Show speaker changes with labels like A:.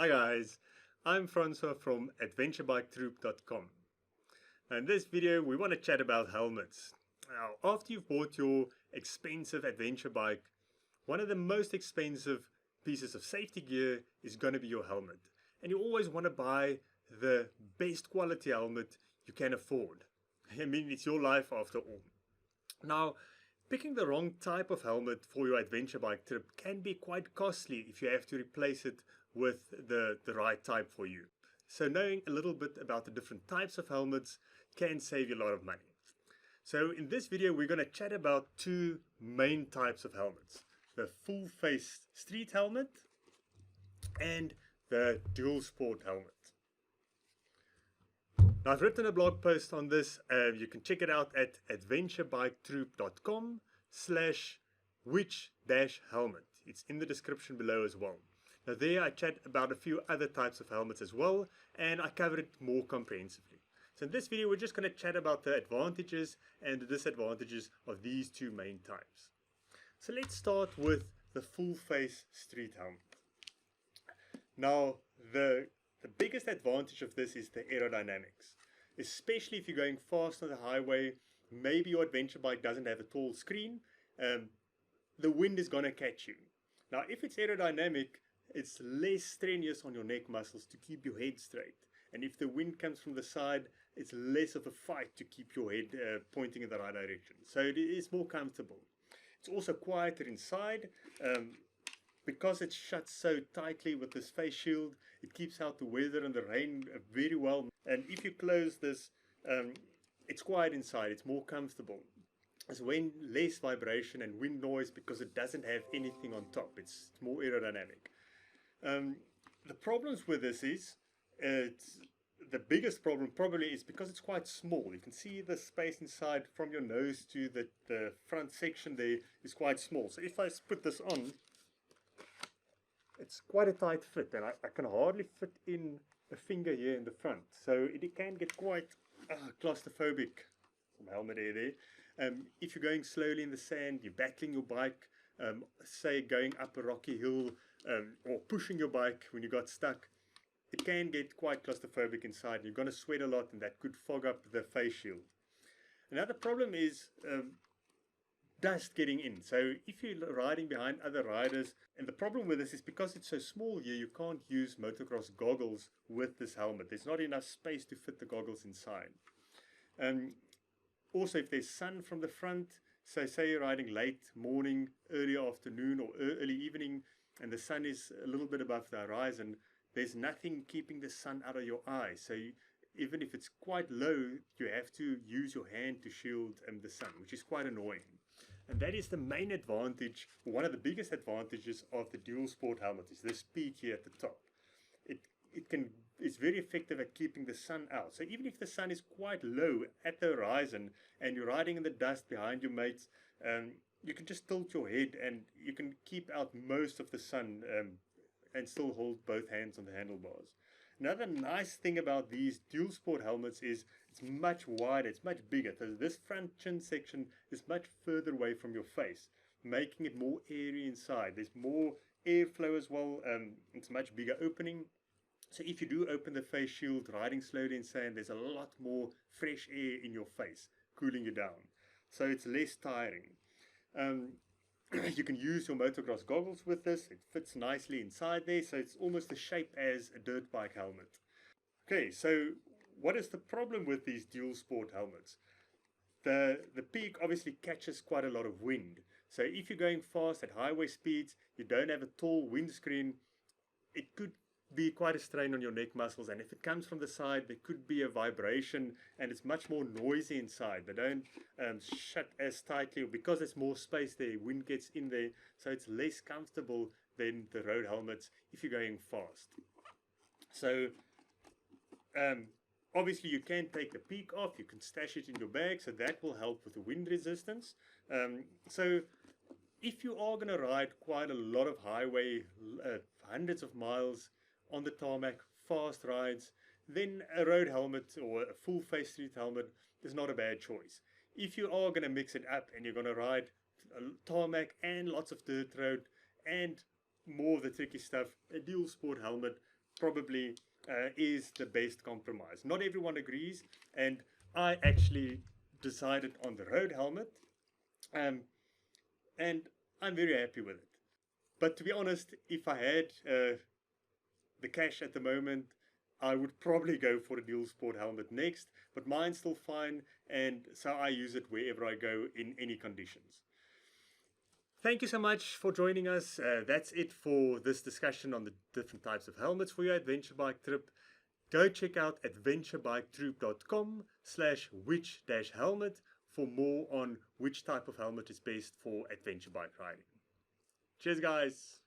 A: Hi guys, I'm Francois from adventurebiketroop.com. In this video we want to chat about helmets. Now, after you've bought your expensive adventure bike, one of the most expensive pieces of safety gear is going to be your helmet. And you always want to buy the best quality helmet you can afford. I mean, it's your life after all. Now, picking the wrong type of helmet for your adventure bike trip can be quite costly if you have to replace it with the right type for you. So knowing a little bit about the different types of helmets can save you a lot of money. So in this video we're going to chat about two main types of helmets. The full face street helmet and the dual sport helmet. Now, I've written a blog post on this. You can check it out at adventurebiketroop.com/which-helmet. It's in the description below as well. Now there I chat about a few other types of helmets as well, and I cover it more comprehensively. So in this video we're just going to chat about the advantages and the disadvantages of these two main types. So let's start with the full face street helmet. Now the biggest advantage of this is the aerodynamics. Especially if you're going fast on the highway, maybe your adventure bike doesn't have a tall screen, the wind is going to catch you. Now if it's aerodynamic, it's less strenuous on your neck muscles to keep your head straight. And if the wind comes from the side, it's less of a fight to keep your head pointing in the right direction. So it is more comfortable. It's also quieter inside. Because it's shut so tightly with this face shield, it keeps out the weather and the rain very well. And if you close this, it's quiet inside, it's more comfortable. There's less vibration and wind noise because it doesn't have anything on top. It's more aerodynamic. The problems with this is, the biggest problem probably is because it's quite small. You can see the space inside from your nose to the front section there is quite small. So if I put this on, it's quite a tight fit, and I can hardly fit in a finger here in the front. So it can get quite claustrophobic. Some helmet air there. If you're going slowly in the sand, you're battling your bike, say going up a rocky hill, or pushing your bike when you got stuck, it can get quite claustrophobic inside. You're going to sweat a lot, and that could fog up the face shield. Another problem is dust getting in. So if you're riding behind other riders, and the problem with this is because it's so small here, you can't use motocross goggles with this helmet. There's not enough space to fit the goggles inside. Also, if there's sun from the front, so say you're riding late morning, early afternoon or early evening, and the sun is a little bit above the horizon, there's nothing keeping the sun out of your eyes. So even if it's quite low, you have to use your hand to shield the sun, which is quite annoying. And that is the main advantage, one of the biggest advantages of the dual sport helmet, is this peak here at the top. It's very effective at keeping the sun out. So even if the sun is quite low at the horizon and you're riding in the dust behind your mates, you can just tilt your head and you can keep out most of the sun and still hold both hands on the handlebars. Another nice thing about these dual sport helmets is it's much wider, it's much bigger. So this front chin section is much further away from your face, making it more airy inside. There's more airflow as well. It's a much bigger opening. So if you do open the face shield riding slowly in sand, there's a lot more fresh air in your face, cooling you down. So it's less tiring. You can use your motocross goggles with this. It fits nicely inside there, so it's almost the shape as a dirt bike helmet. Okay, so what is the problem with these dual sport helmets? The peak obviously catches quite a lot of wind. So if you're going fast at highway speeds, you don't have a tall windscreen, it could be quite a strain on your neck muscles, and if it comes from the side there could be a vibration and it's much more noisy inside. They don't shut as tightly because there's more space there, wind gets in there, so it's less comfortable than the road helmets if you're going fast. So obviously you can take the peak off, you can stash it in your bag, so that will help with the wind resistance. So if you are going to ride quite a lot of highway, hundreds of miles on the tarmac, fast rides, then a road helmet or a full face street helmet is not a bad choice. If you are going to mix it up and you're going to ride tarmac and lots of dirt road and more of the tricky stuff, a dual sport helmet probably is the best compromise. Not everyone agrees, and I actually decided on the road helmet, and I'm very happy with it. But to be honest, if I had the cash at the moment, I would probably go for a dual sport helmet next, but mine's still fine, and so I use it wherever I go in any conditions. Thank you so much for joining us. That's it for this discussion on the different types of helmets for your adventure bike trip. Go check out adventurebiketroop.com/which-helmet for more on which type of helmet is best for adventure bike riding. Cheers, guys.